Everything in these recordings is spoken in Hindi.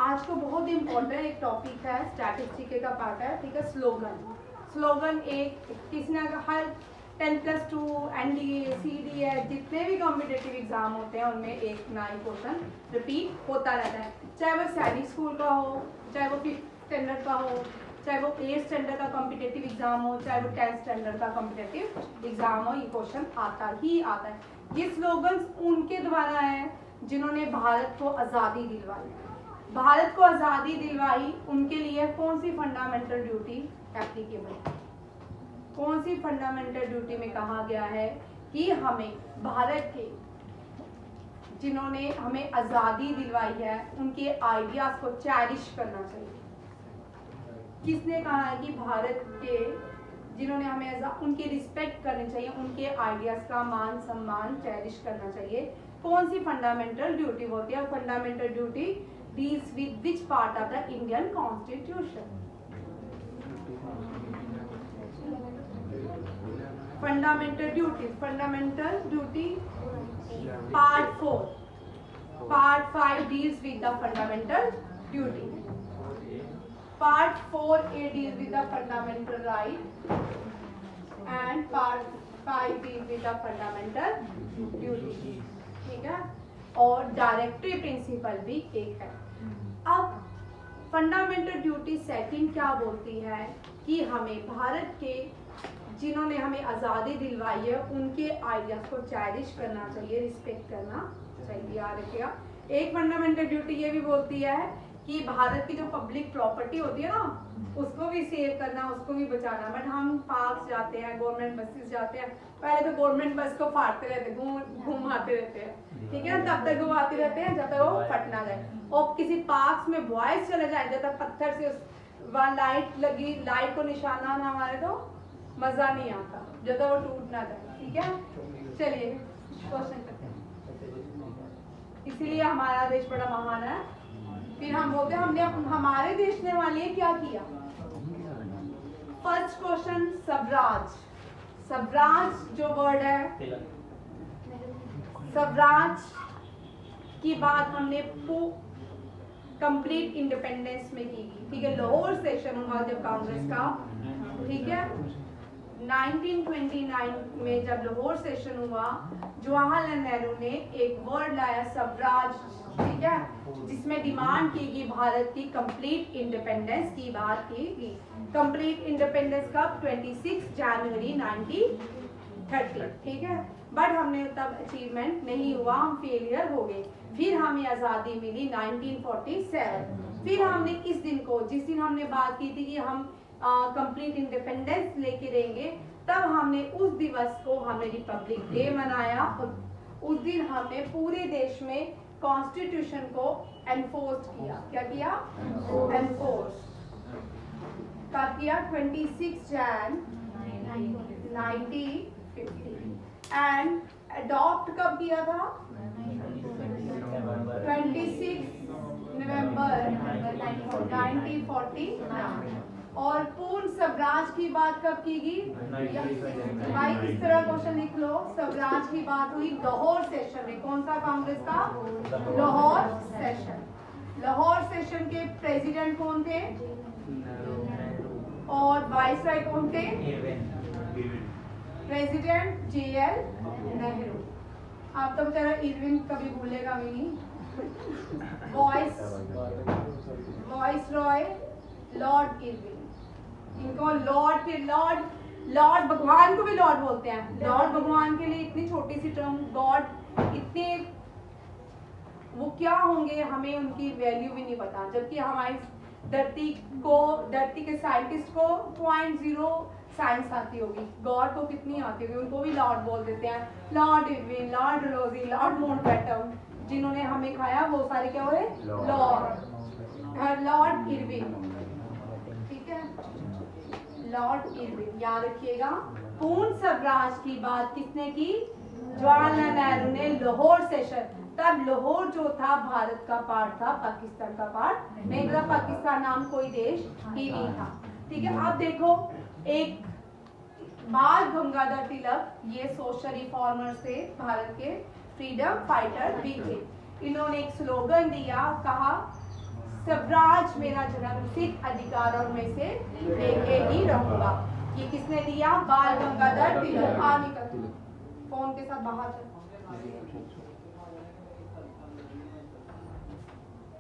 आज को बहुत इम्पोर्टेंट एक टॉपिक है, स्टैटिस्टिक्स का पार्ट है, ठीक है। स्लोगन एक किसने हर 10+2 NDA CDA जितने भी कॉम्पिटेटिव एग्जाम होते हैं उनमें एक ना ही क्वेश्चन रिपीट होता रहता है, चाहे वो सैनिक स्कूल का हो, चाहे वो 5th स्टैंडर्ड का हो, चाहे वो 8th स्टैंडर्ड का कॉम्पिटेटिव एग्जाम हो, चाहे वो 10th स्टैंडर्ड का कॉम्पिटेटिव एग्जाम हो, ये क्वेश्चन आता ही आता है। ये स्लोगन्स उनके द्वारा है जिन्होंने भारत को आज़ादी दिलवाई। भारत को आज़ादी दिलवाई उनके लिए कौन सी फंडामेंटल ड्यूटी एप्लीकेबल है? कौन सी फंडामेंटल ड्यूटी में कहा गया है कि हमें भारत के जिन्होंने हमें आज़ादी दिलवाई है उनके आइडियाज को चेरिश करना चाहिए। किसने कहा है कि भारत के जिन्होंने हमें उनकी रिस्पेक्ट करनी चाहिए, उनके आइडियाज का मान सम्मान चेरिश करना चाहिए? कौन सी फंडामेंटल ड्यूटी होती है? Fundamental duty deals with which part of the Indian constitution? Fundamental duty part 4, part 5 deals with the fundamental duty, part 4A deals with the fundamental right and part 5 deals with the fundamental duty, ठीक है। और डायरेक्टरी प्रिंसिपल भी एक है। अब फंडामेंटल ड्यूटी सेकंड क्या बोलती है कि हमें भारत के जिन्होंने हमें आज़ादी दिलवाई है उनके आइडियाज को चेरिश करना चाहिए, रिस्पेक्ट करना चाहिए। याद रखिएगा। एक फंडामेंटल ड्यूटी ये भी बोलती है कि भारत की जो पब्लिक प्रॉपर्टी होती है ना उसको भी सेव करना, उसको भी बचाना। बट हम पार्क जाते हैं, गवर्नमेंट बसेस जाते हैं, पहले तो गवर्नमेंट बस को फाड़ते रहते, घुमाते रहते हैं, ठीक है ना, तब तक घुमाते रहते हैं जब तक वो फट ना जाए। और किसी पार्क में बॉयज चले जाए जब तक पत्थर से वहाँ लाइट लगी, लाइट को निशाना ना मारे तो मजा नहीं आता, जब तक वो टूट ना जाए, ठीक है। चलिए क्वेश्चन करते हैं। इसीलिए हमारा देश बड़ा महान है। फिर हम बोलते हैं हमने हमारे देश ने वाले क्या किया। First question, Swaraj. स्वराज जो वर्ड है, स्वराज की बात हमने कंप्लीट इंडिपेंडेंस में की, ठीक है। लाहौर सेशन हुआ जब कांग्रेस का, ठीक है। 1929 में जब लाहौर सेशन हुआ, जवाहरलाल नेहरू ने एक वर्ड लाया स्वराज, ठीक है, जिसमें डिमांड की गई भारत की कंप्लीट इंडिपेंडेंस की बात की गई। कंप्लीट इंडिपेंडेंस कब? 26 जनवरी 1930, ठीक है। बट हमने तब अचीवमेंट नहीं हुआ, हम फेलियर हो गए। फिर हमें आज़ादी मिली 1947। फिर हमने इस दिन को, जिस दिन हमने बात की थी कि हम कंप्लीट इंडिपेंडेंस लेके रहेंगे, तब हमने उस दिवस को हमने रिपब्लिक डे मनाया। और उस दिन हमने पूरे देश में कॉन्स्टिट्यूशन को एनफोर्स किया। क्या किया? एनफोर्स कब किया? 26 जन 1950। एंड अडॉप्ट कब किया था? 26 नवंबर 1949। और पूर्ण स्वराज की बात कब की गई? भाई इस तरह क्वेश्चन लिख लो। स्वराज की बात हुई लाहौर सेशन में। कौन सा कांग्रेस का? लाहौर सेशन। लाहौर सेशन के प्रेसिडेंट कौन थे और वाइसराय कौन थे? President JL Nehru. आप तो बेचारा इरविन कभी भूलेगा भी नहीं। Voice Roy Lord Irwin. इनको लॉर्ड भगवान को भी लॉर्ड बोलते हैं। लॉर्ड भगवान के लिए इतनी छोटी सी टर्म, गॉड इतने वो क्या होंगे हमें उनकी वैल्यू भी नहीं पता। जबकि हमारी धरती के साइंटिस्ट को 0.0 साइंस आती होगी, गॉड को कितनी आती होगी, उनको भी लॉर्ड बोल देते हैं। लॉर्ड इरविन, लॉर्ड रोजी, लॉर्ड माउंटबेटन, जिन्होंने हमें खाया वो सारे क्या हुए? लॉर्ड इरविन, ठीक है। लॉर्ड इरविन याद रखिएगा। पूर्ण स्वराज की बात किसने की? जवाहरलाल नेहरू ने लाहौर सेशन। तब लाहौर जो था भारत का पार्ट था, पाकिस्तान का पार्ट नहीं था। पाकिस्तान नाम कोई देश ही नहीं था, ठीक है। अब देखो, एक बाल गंगाधर तिलक, ये सोशल रिफॉर्मर थे, भारत के फ्रीडम फाइटर भी थे। इन्होंने एक स्लोगन दिया, कहा स्वराज मेरा जन्मसिद्ध अधिकारों में से लेके ही रहूंगा। ये किसने दिया? बाल गंगाधर तिलक। आ निकल, फोन के साथ बाहर चल।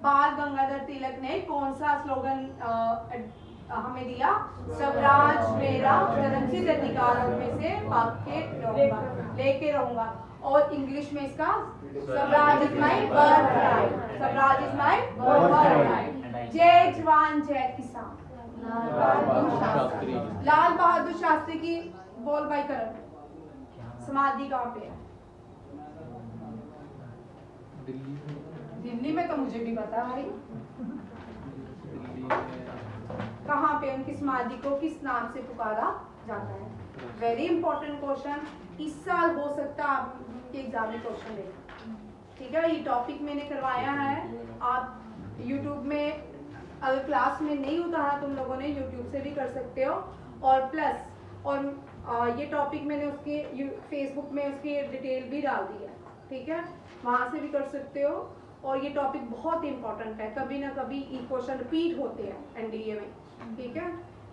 बाल गंगाधर तिलक ने कौन सा स्लोगन हमें दिया? स्वराज मेरा जन्मसिद्ध अधिकारों में से लेके रहूंगा। और इंग्लिश में इसका Swaraj is my birthright, Swaraj is my birthright. जय जवान जय किसान। लाल बहादुर शास्त्री की बोल भाई करण समाधि कहाँ पे है? दिल्ली में तो मुझे भी पता है भाई। कहाँ पे उनकी समाधि को किस नाम से पुकारा जाता है? वेरी इंपॉर्टेंट क्वेश्चन, इस साल हो सकता है आपके एग्जाम में क्वेश्चन देगा। ठीक है, ये टॉपिक मैंने करवाया है। आप YouTube में अगर क्लास में नहीं उतारा तुम लोगों ने, YouTube से भी कर सकते हो। और प्लस और ये टॉपिक मैंने उसके फेसबुक में उसकी डिटेल भी डाल दी है। ठीक है, वहाँ से भी कर सकते हो। और ये टॉपिक बहुत इंपॉर्टेंट है, कभी ना कभी ई क्वेश्चन रिपीट होते हैं NDA में। ठीक है,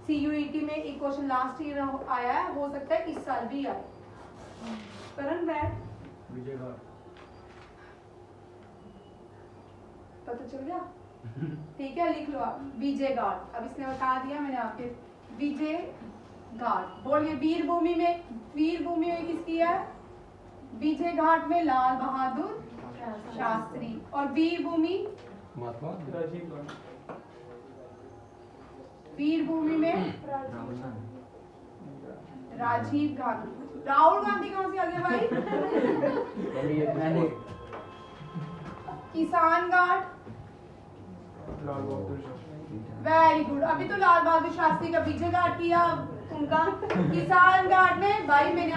CUET में एक क्वेश्चन लास्ट ईयर आया है, हो सकता है इस साल भी आए। करण बैठ, पता चल गया? ठीक है, लिख लो आप विजय घाट। अब इसने बता दिया मैंने आपके विजय घाट। बोलिए वीरभूमि में किसकी है? विजय घाट में लाल बहादुर शास्त्री। और वीरभूमि में राजीव गांधी। राहुल गांधी कहाँ से आ गए भाई? किसान घाट वेरी गुड। अभी तो लाल बहादुर शास्त्री का विजय घाट किया उनका। किसान घाट में भाई मैंने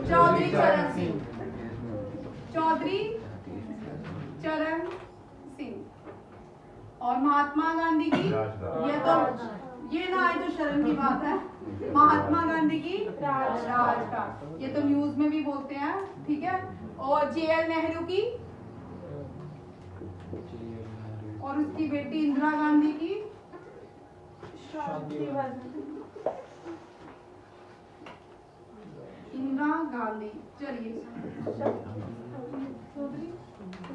चौधरी चरण सिंह, चौधरी चरण सिंह। और महात्मा गांधी की ये ना आए तो शर्म की बात है। महात्मा गांधी की राजघाट, ये तो न्यूज में भी बोलते हैं। ठीक है, और JL नेहरू की और उसकी बेटी इंदिरा गांधी की इंदिरा गांधी। चलिए,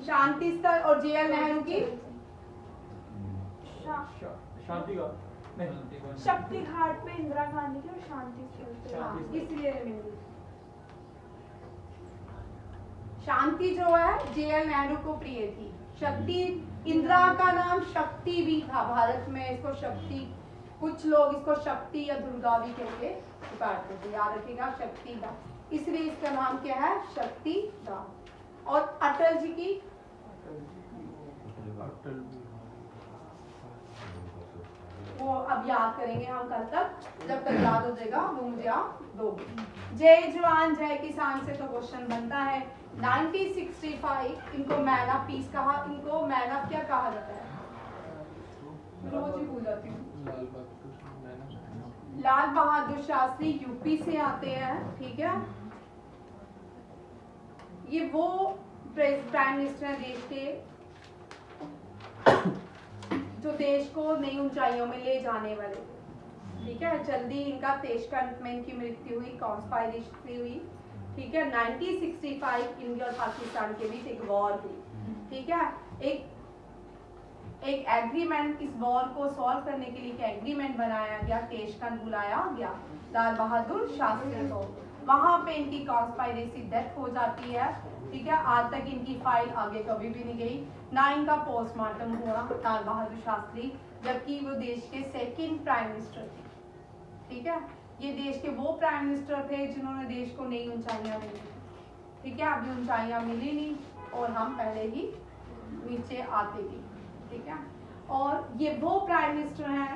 शांति स्थल और JL नेहरू की शांति घाट, शक्ति घाट में इंदिरा गांधी की और शांति स्थल। इसलिए शांति जो है JL नेहरू को प्रिय थी। शक्ति, इंदिरा का नाम शक्ति भी था भारत में। इसको शक्ति, कुछ लोग इसको शक्ति या दुर्गा भी कहते पुकारते थे, याद रखिएगा, शक्ति का। इसलिए इसका नाम क्या है? शक्ति का। और अटल जी की वो अब याद करेंगे हम कल तक, जब तक याद हो जाएगा वो मुझे आप दोगे। जय जवान जय किसान से तो क्वेश्चन बनता है। 1965 इनको मैन ऑफ पीस कहा, इनको मैन ऑफ क्या कहा जाता है? रोज ही भूल जाती हूँ। लाल बहादुर शास्त्री यूपी से आते हैं। ठीक है, ये वो प्राइम मिनिस्टर है देश के जो देश को नई ऊंचाइयों में ले जाने वाले। ठीक है, जल्दी इनका तेशकंठ में इनकी मृत्यु हुई, कॉन्स्पायरेशन हुई। ठीक है, 1965 इंडिया और पाकिस्तान के बीच एक वॉर हुई। ठीक है, एक एग्रीमेंट, इस वॉर को सॉल्व करने के लिए एक एग्रीमेंट बनाया गया, तेशकंठ बुलाया गया लाल बहादुर शास्त्री को। वहां पे इनकी कॉन्स्पायरेसी डेथ हो जाती है। ठीक है, आज तक इनकी फाइल आगे कभी भी नहीं गई, ना इनका पोस्टमार्टम हुआ लाल बहादुर शास्त्री, जबकि वो देश के सेकंड प्राइम मिनिस्टर थे। ठीक है, ये देश के वो प्राइम मिनिस्टर थे जिन्होंने देश को नई ऊंचाइयां मिली। ठीक है, अभी ऊंचाइयां मिली नहीं और हम पहले ही नीचे आते गए। ठीक है, और ये वो प्राइम मिनिस्टर हैं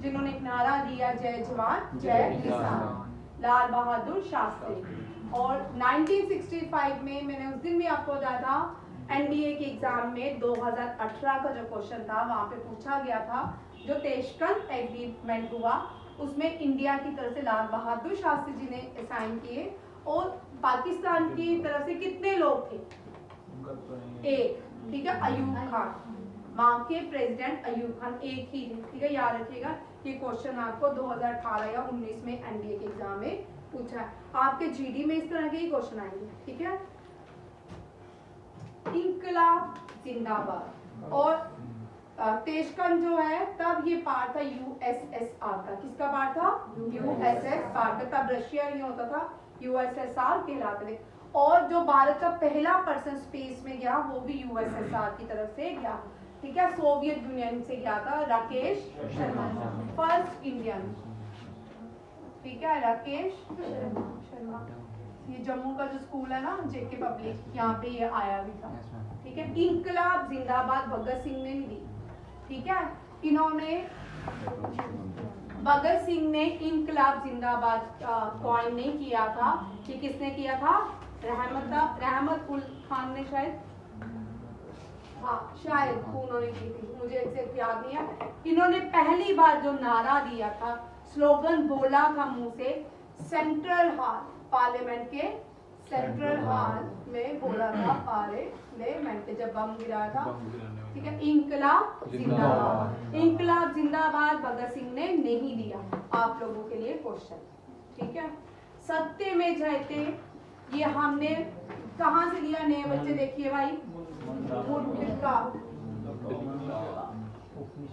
जिन्होंने एक नारा दिया, जय जवान जय किसान, लाल बहादुर शास्त्री। और 1965 में मैंने उस दिन भी आपको बताया था, NDA के एग्जाम में 2018 का जो क्वेश्चन था वहां पे पूछा गया था, जो तेशकंठ एग्रीमेंट हुआ उसमें इंडिया की तरफ से लाल बहादुर शास्त्री जी ने साइन किए और पाकिस्तान की तरफ से कितने लोग थे? एक। ठीक है, अयूब खान। वहां के प्रेसिडेंट अयूब खान एक ही थे। ठीक है, याद रखिएगा, ये क्वेश्चन आपको 2018 या 19 में एनडीए के एग्जाम में पूछा है। आपके जीडी में इस तरह के ही क्वेश्चन आएंगे। ठीक है, इंकलाब जिंदाबाद। और तेशकन जो है तब ये पार्ट था यूएसएसआर का। किसका पार्ट था? यूएसएसआर का। तब रशिया नहीं होता था, यूएसएसआर कहलाते थे। और जो भारत का पहला पर्सन स्पेस में गया वो भी यूएसएसआर की तरफ से गया। ठीक है, सोवियत यूनियन से गया था राकेश शर्मा, फर्स्ट इंडियन। ठीक है, राकेश शर्मा। ये जम्मू का जो स्कूल है ना, जेके पब्लिक, यहाँ पे ये आया भी था। ठीक है, इंकलाब जिंदाबाद भगत सिंह ने दी। ठीक है, इन्होंने भगत सिंह ने इंकलाब जिंदाबाद कॉइन नहीं किया था। कि किसने किया था? रहमत उल खान ने शायद, हाँ शायद उन्होंने की थी, मुझे एग्जैक्ट याद नहीं है। इन्होंने पहली बार जो नारा दिया था, स्लोगन बोला था मुंह से, सेंट्रल हॉल, पार्लियामेंट के सेंट्रल हॉल में बोला था पार्लियामेंट, जब बम गिरा था। ठीक है, इंकलाब जिंदाबाद। इंकलाब जिंदाबाद भगत सिंह ने नहीं दिया। आप लोगों के लिए क्वेश्चन। ठीक है, सत्य में जयते, ये हमने कहाँ से लिया? नए बच्चे देखिए भाई,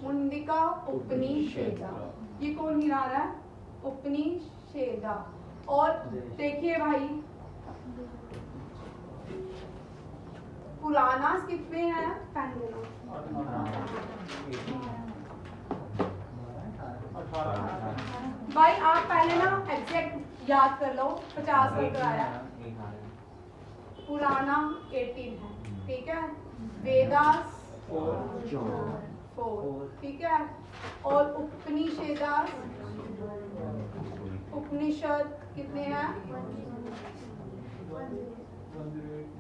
मुंडिका उपनिषेदा। ये कौन गिरा रहा है? उपनिषेदा। और देखिए भाई, पुरानास कितने हैं? भाई आप पहले ना एग्जैक्ट याद कर लो, 50 का कराया। पुराना 18 है। ठीक है, वेदास 4। ठीक है, और उपनिषेदास, उपनिषद कितने हैं?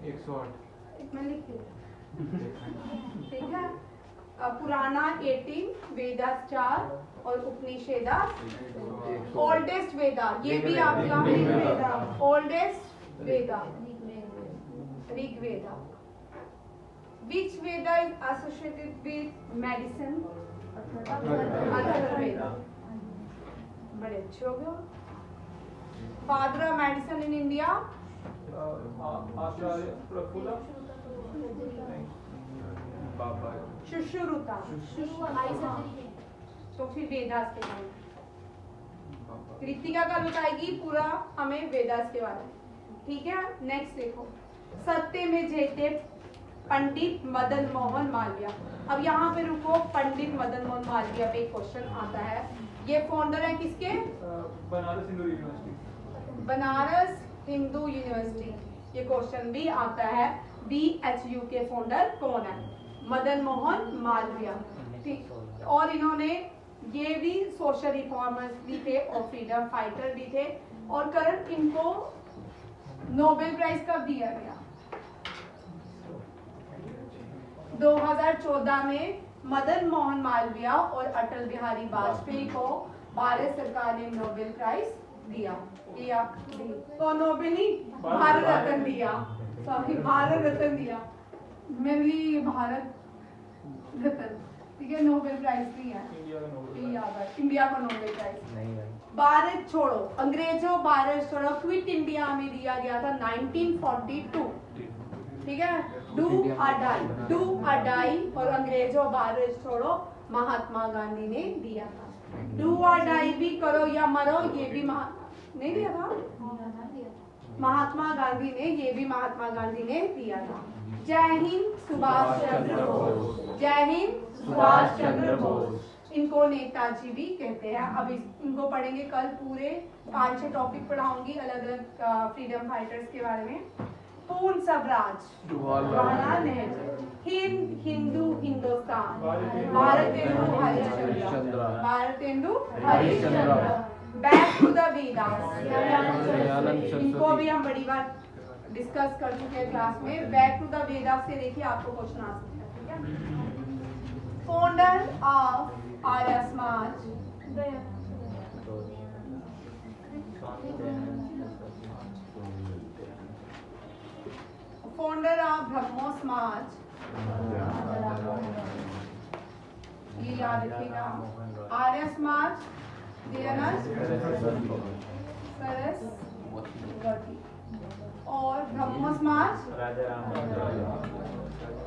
108 में लिख दिया। ठीक है, पुराना 18, वेदास 4 और उपनिषेदास। ओल्डेस्ट वेदा, ये भी आपका oldest Veda Rigveda. Which Veda is associated with medicine? Atharvaveda. बड़े अच्छे हो गए। Father of medicine in India? Sushruta. तो फिर वेदास के बारे में कृतिका कल बताएगी पूरा हमें वेदास के बारे में। ठीक है, नेक्स्ट देखो, सत्य में जयते पंडित मदन मोहन मालवीय। अब यहाँ पे रुको, पंडित मदन मोहन मालवीय पे क्वेश्चन आता है। ये फाउंडर है किसके? बनारस हिंदू यूनिवर्सिटी। बनारस हिंदू यूनिवर्सिटी, ये क्वेश्चन भी आता है। BHU के फाउंडर कौन है? मदन मोहन मालवीय। ठीक, और इन्होंने ये भी सोशल रिफॉर्मर्स भी थे और फ्रीडम फाइटर भी थे। और करंट इनको नोबेल प्राइज कब दिया गया? 2014 में मदन मोहन मालवीय और अटल बिहारी वाजपेयी को भारत सरकार ने नोबेल प्राइज दिया। तो नोबेल ही, भारत रत्न दिया। सॉरी, भारत रत्न दिया, मेरे लिए भारत रत्न। ठीक है, नोबेल प्राइज भी है इंडिया को नोबेल प्राइज नहीं है। भारत छोड़ो, अंग्रेजों भारत छोड़ो, क्विट इंडिया में दिया गया था 1942। ठीक है, डू और डाई और अंग्रेजों भारत छोड़ो महात्मा गांधी ने दिया था। डू और डाई भी करो या मरो, ये भी नहीं दिया था महात्मा गांधी ने, ये भी महात्मा गांधी ने दिया था। जय हिंद सुभाष चंद्र बोस। जय हिंद सुभाष चंद्र बोस। इनको नेताजी भी कहते हैं। अब इनको पढ़ेंगे कल, पूरे 5-6 टॉपिक पढ़ाऊंगी अलग अलग फ्रीडम फाइटर्स के बारे में। Purna Swaraj, Jawaharlal Nehru. Hind, Hindu, Hindustan, Bharatendu Harishchandra, Bharatendu Harishchandra. Back to the Vedas, इनको भी हम बड़ी बार डिस्कस कर चुके हैं क्लास में। बैक टू द वेदास से देखिए आपको क्वेश्चन आ सकता है। ठीक है, founder of Arya Samaj, founder of ब्रह्मो समाज, याद रखिएगा। आर्य समाज दयानंद सरस्वती और ब्रह्मो समाज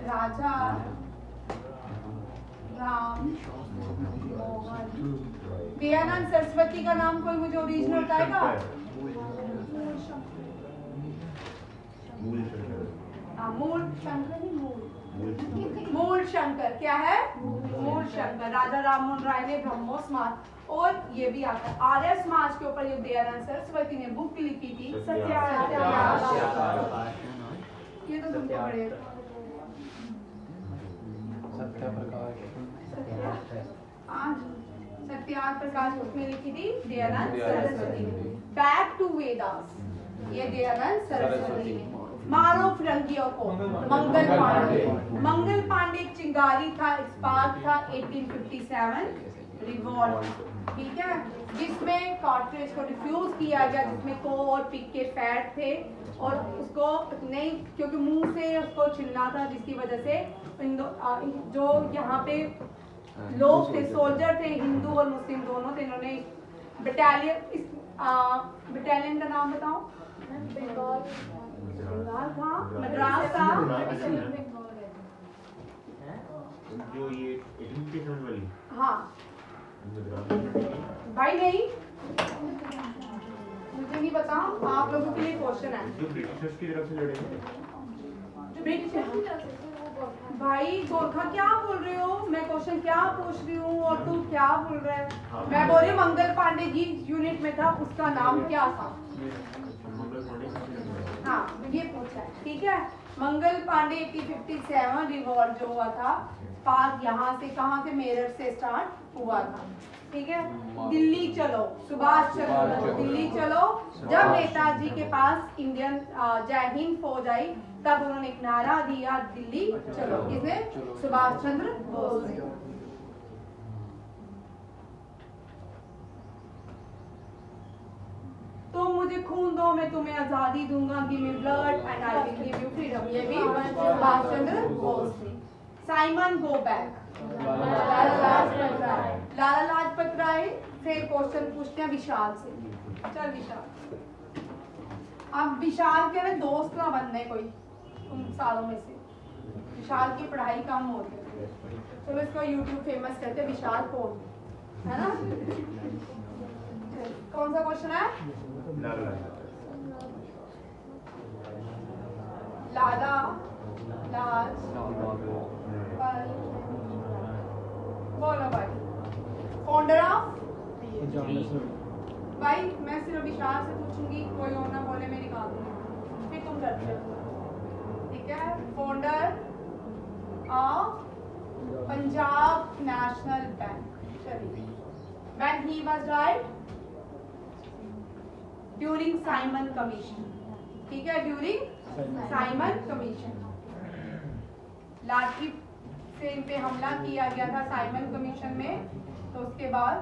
राजा राम मोहन। दयानंद सरस्वती का नाम कोई मुझे ओरिजिनल बताएगा? मूल शंकर नहीं, मूल शंकर क्या है? मूल शंकर। राजा राम मोहन राय ने ब्रह्मो समाज, और ये भी आता है आर्य समाज के ऊपर जो दयानंद सरस्वती ने बुक लिखी थी सत्याग्रह। ये तो तुमको बड़े आज सत्याग्रह प्रकाश बुक में लिखी थी दयानंद सरस्वती। बैक टू वेदास, ये दयानंद सरस्वती ने। मारो फिरंगियों को, मंगल पांडे। मंगल पांडे एक चिंगारी था, एक्सपार्क था, 1857 रिवॉल्ट, ठीक है, जिसमें कार्ट्रिज को डिफ्यूज किया गया, जिसमें को और पिक के फैट थे और उसको नहीं, क्योंकि मुंह से उसको छिलना था, जिसकी वजह से जो यहाँ पे लोग थे, सोल्जर थे, हिंदू और मुस्लिम दोनों थे, इन्होंने बटालियन का नाम बताओ? बंगाल था, मद्रास था, जो ये 1857 वाली। हाँ भाई नहीं, मुझे नहीं पता, आप लोगों के लिए क्वेश्चन है। जो ब्रिटिशर्स की तरफ से लड़े थे। भाई गोरखा क्या बोल रहे हो? मैं क्वेश्चन क्या पूछ रही हूँ और तू क्या बोल रहा है? मैं बोल रही हूँ मंगल पांडे जी यूनिट में था, उसका नाम क्या था? हाँ ये पूछा है, ठीक है। मंगल पांडे 1857 रिवॉल्ट जो हुआ था, पाक यहाँ से, कहाँ से? मेरठ से स्टार्ट हुआ था, ठीक है। दिल्ली चलो, सुभाष चंद्र बोस, दिल्ली चलो। जब नेताजी के पास इंडियन जय हिंद फौज आई, तब उन्होंने एक नारा दिया, दिल्ली चलो। किसने? सुभाष चंद्र बोस ने। तुम मुझे खून दो, मैं तुम्हें आजादी दूंगा, give me blood and I will give you freedom, ये भी सुभाष चंद्र बोस ने। Simon go back, Lala Lajpat Rai से क्वेश्चन पूछते हैं विशाल से। चल विशाल, अब विशाल के ना दोस्त ना बनने कोई उन सालों में से, विशाल की पढ़ाई कम होती है, चलो इसको यूट्यूब फेमस करते हैं। विशाल कौन है ना? कौन सा क्वेश्चन है? लाला बोलो भाई, फाउंडर ऑफ। भाई मैं सिर्फ विशाल से पूछूंगी, कोई और ना बोले मैं निकाल दूंगी, फिर तुम करते हो, ठीक है। Founder of Punjab national bank, चलिए। When he was died during Simon Commission, ठीक है, during Simon Commission। लाठी से इन पे हमला किया गया था साइमन कमीशन में, तो उसके बाद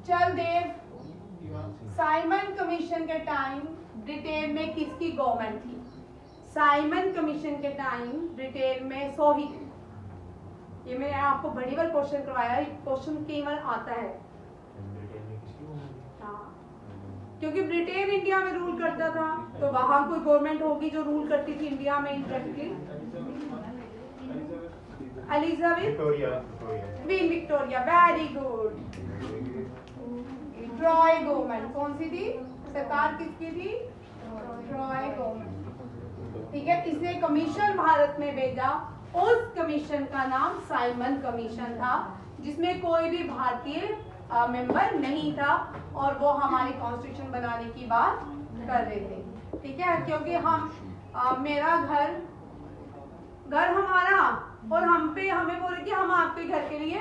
चल देव, साइमन कमीशन के टाइम ब्रिटेन में किसकी गवर्नमेंट थी? साइमन कमीशन के टाइम ब्रिटेन में सोही थी। ये मैंने आपको बड़ी बार क्वेश्चन करवाया, क्वेश्चन केवल आता है। हाँ, क्योंकि ब्रिटेन इंडिया में रूल करता था, तो वहां कोई गवर्नमेंट होगी जो रूल करती थी इंडिया में indirectly. Elizabeth, queen Victoria, very good. Troy government कौन सी थी? सरकार किसकी थी? ट्रॉय गवर्नमेंट, ठीक है। इसने कमीशन भारत में भेजा, उस कमीशन का नाम साइमन कमीशन था, जिसमें कोई भी भारतीय मेंबर नहीं था, और वो हमारी कॉन्स्टिट्यूशन बनाने की बात कर रहे थे, ठीक है। क्योंकि हम मेरा घर हमारा, और हम पे हमें बोले कि हम आपके घर के लिए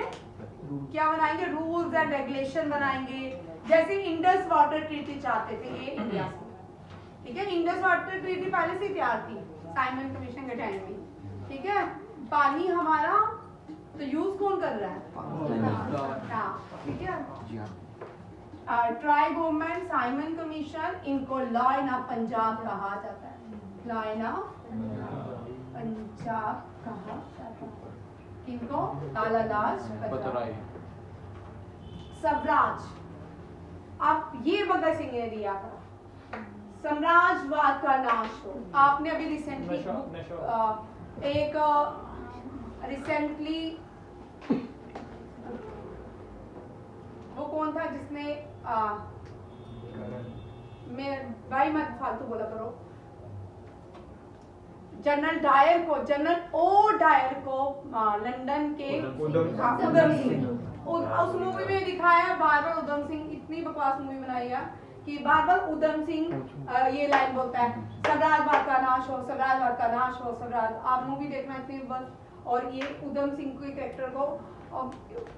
क्या बनाएंगे? रूल्स एंड रेगुलेशन बनाएंगे। जैसे इंडस वाटर ट्रीटी चाहते थे ये इंडिया से, ठीक है। इंडस वाटर ट्रीटी पहले से तैयार थी साइमन कमीशन के टाइम में, ठीक है। पानी हमारा, तो यूज कौन कर रहा है? ठीक है। ट्राई गवर्नमेंट, साइमन कमीशन, इनको लाइन ऑफ पंजाब कहा जाता है, लाइन ऑफ पंजाब कहा जाता है। किनको? लाला लाजपत राय। स्वराज, अब ये भगत सिंह ने दिया था, साम्राज्यवाद का नाश हो। आपने अभी रिसेंटली एक रिसेंटली वो कौन था जिसने मैं भाई मत फालतू बोला करो, जनरल डायर को, जनरल ओ डायर को लंदन के उधम सिंह, उस मूवी में दिखाया बार बार उधम सिंह, इतनी बकवास मूवी बनाई है कि बार बार उधम सिंह ये लाइन बोलता है, साम्राज्यवाद का नाश हो, साम्राज्यवाद का नाश हो, साम्राज्य। आप मूवी देखना इतनी बस। और ये उधम सिंह के कैरेक्टर को,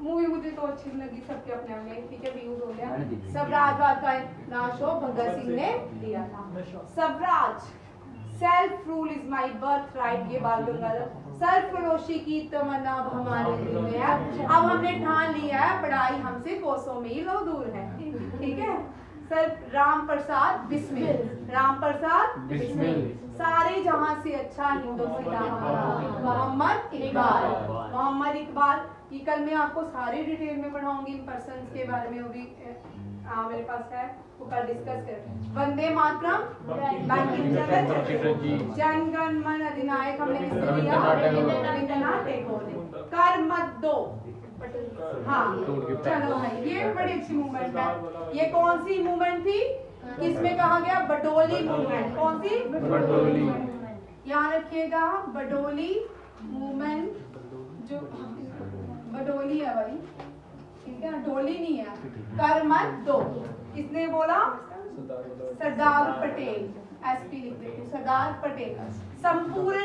मूवी मुझे तो अच्छी लगी, सबके अपने अपने ठीक है व्यूज हो गया। साम्राज्यवाद का नाश हो भगत सिंह ने दिया था। Swaraj, self rule is my birth right, ये बाल गंगाधर। सरफरोशी की तमन्ना अब हमारे दिल में है, अब हमने ठान लिया है पढ़ाई हमसे कोसों मीलों दूर है, ठीक है। सर राम प्रसाद बिस्मिल, राम प्रसाद बिस्मिल। सारे जहां से अच्छा हिंदुस्तान, मोहम्मद इकबाल, मोहम्मद इकबाल। ये कल मैं आपको सारे डिटेल में पढ़ाऊंगी इन पर्सन के बारे में, वो भी मेरे पास है, वो कल डिस्कस कर। वंदे मातरम, बंकिम चंद्र, जन गण मन अधिनायक हमने किसने दिया? रविंद्रनाथ टैगोर ने। कर मत दो, हाँ चलो भाई, ये बड़ी अच्छी मूवमेंट है। ये कौन सी मूवमेंट थी? किसमें कहा गया? बडोली मूवमेंट। कौन सी? बडोली। यहाँ रखिएगा बडोली मूवमेंट, जो बडोली है भाई, ठीक है, डोली नहीं है। कर मत दो, किसने बोला? सरदार पटेल। एसपी लिख देती हूँ, सरदार पटेल। संपूर्ण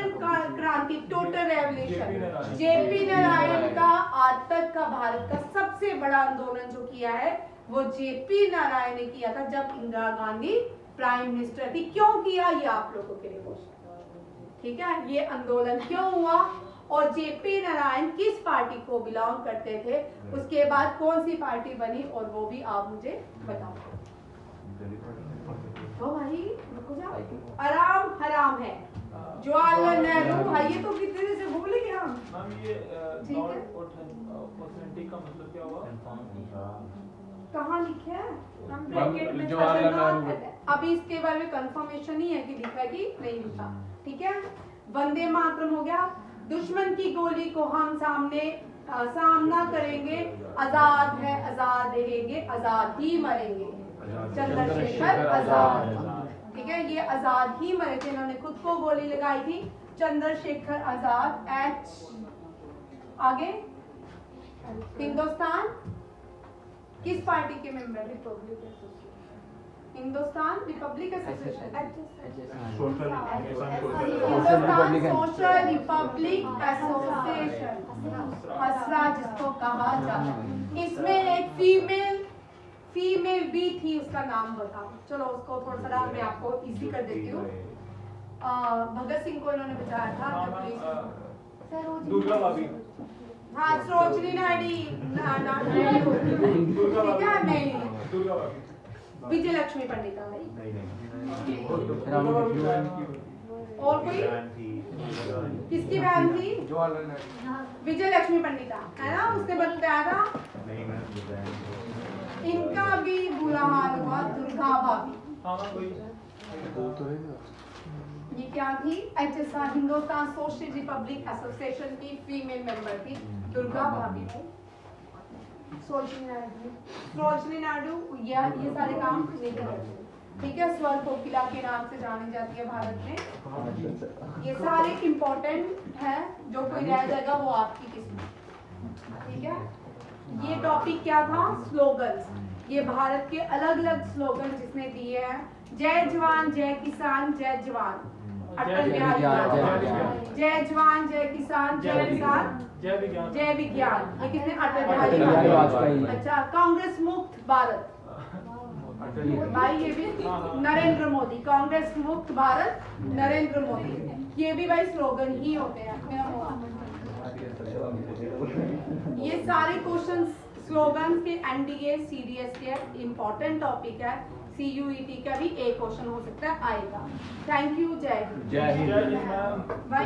क्रांति, टोटल रेवोल्यूशन, जेपी नारायण का आज तक का भारत का सबसे बड़ा आंदोलन जो किया है वो जेपी नारायण ने किया था जब इंदिरा गांधी प्राइम मिनिस्टर थी। क्यों किया ये आप लोगों के लिए क्वेश्चन, ठीक है। ये आंदोलन क्यों हुआ और जेपी नारायण किस पार्टी को बिलोंग करते थे, उसके बाद कौन सी पार्टी बनी, और वो भी आप मुझे बताओ। तो भाई रुको जाओ, आराम हराम है। जवाहरलाल नेहरू भाई, ये तो कितने दिन से भूल गए हम। मैम ये नॉट ऑथेंटिक का मतलब क्या हुआ? कहाँ लिखे है? हम ब्रैकेट में जवाहरलाल नेहरू। अभी इसके बारे में कंफर्मेशन नहीं है कि लिखा है कि नहीं लिखा, ठीक है। वंदे मातरम हो गया। दुश्मन की गोली को हम सामना करेंगे, आजाद है आजाद रहेंगे, आजाद ही मरेंगे। चंद्रशेखर आजाद, ठीक है, ये आजाद ही मरे थे, इन्होंने खुद को गोली लगाई थी। चंद्रशेखर आजाद। एच आगे, हिंदुस्तान किस पार्टी के member? Republic Association, Hindustan Republic Association, Hindustan Social Republic Association, हसरा जिसको कहा जाता है। इसमें एक फीमेल भी थी, उसका नाम बताओ। चलो उसको थोड़ा सा मैं आपको इजी कर देती हूँ। भगत सिंह को इन्होंने बचाया था, दुर्गा भाभी। हाँ, सरोजनी नायडू, ठीक है, नहीं, दुर्गा भाभी। विजय लक्ष्मी पंडिता। और कोई? किसकी बहन थी? विजय लक्ष्मी पंडिता, है ना, उसने बताया था। इनका भी बुरा हाल हुआ, दुर्गा भाभी। ये क्या थी? HSR, Hindustan Social Republic association की फीमेल मेंबर थी दुर्गा भाभी। सरोजनी नायडू ये सारे काम नहीं कर रहे, ठीक है। स्वर कोकिला के नाम से जानी जाती है भारत में। ये सारे इम्पोर्टेंट है, जो कोई रह जाएगा वो आपकी किस्मत, ठीक है। ये टॉपिक क्या था? स्लोगन्स। ये भारत के अलग अलग स्लोगन जिसने दिए हैं। जय जवान जय किसान जय जवान, अटल बिहारी वाजपेयी। जय जवान जय किसान जय किसान जय विज्ञान, जय विज्ञान, ये किसने? अटल बिहारी वाजपेयी। अच्छा, कांग्रेस मुक्त भारत भाई, ये भी नरेंद्र मोदी। कांग्रेस मुक्त भारत नरेंद्र मोदी, ये भी भाई स्लोगन ही होते हैं। ये सारे क्वेश्चन स्लोगन के एनडीए सीडीएस के इम्पोर्टेंट टॉपिक है। CUET का भी एक क्वेश्चन हो सकता है, आएगा। थैंक यू, जय हिंद। जय हिंद मैम। बाय।